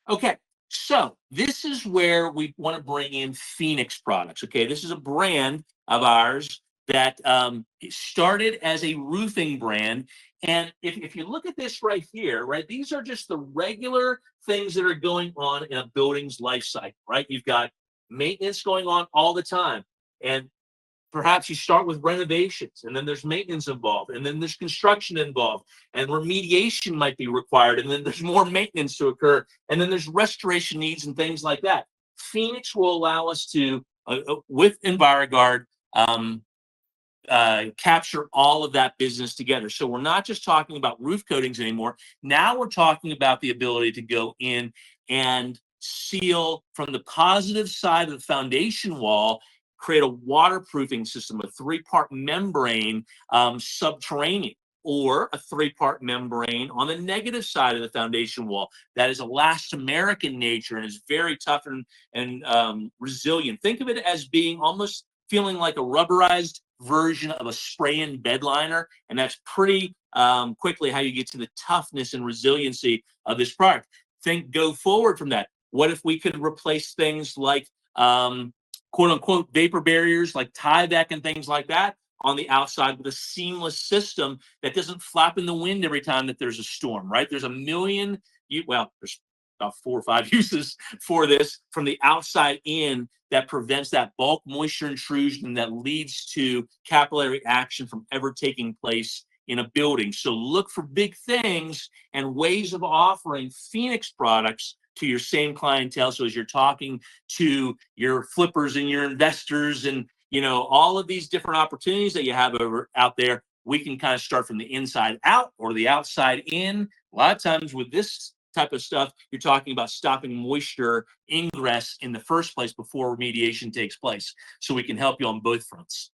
Okay, so this is where we want to bring in Phoenix Products. Okay, this is a brand of ours that started as a roofing brand. And if you look at this right here, right, these are just the regular things that are going on in a building's life cycle, right? You've got maintenance going on all the time. And perhaps you start with renovations and then there's maintenance involved and then there's construction involved and remediation might be required and then there's more maintenance to occur and then there's restoration needs and things like that. Phoenix will allow us to with EnviroGuard, um, capture all of that business together. So we're not just talking about roof coatings anymore. Now we're talking about the ability to go in and seal from the positive side of the foundation wall, create a waterproofing system, a three-part membrane subterranean, or a three-part membrane on the negative side of the foundation wall that is elastomeric in nature and is very tough and resilient. Think of it as being almost feeling like a rubberized version of a spray-in bed liner, and that's pretty quickly how you get to the toughness and resiliency of this product. Think go forward from that. What if we could replace things like quote unquote vapor barriers like Tyvek and things like that on the outside with a seamless system that doesn't flap in the wind every time that there's a storm, right? There's a million, there's about 4 or 5 uses for this from the outside in that prevents that bulk moisture intrusion that leads to capillary action from ever taking place in a building. So look for big things and ways of offering Phoenix products to your same clientele. So as you're talking to your flippers and your investors and all of these different opportunities that you have out there, we can kind of start from the inside out or the outside in. A lot of times with this type of stuff, you're talking about stopping moisture ingress in the first place before remediation takes place. So we can help you on both fronts.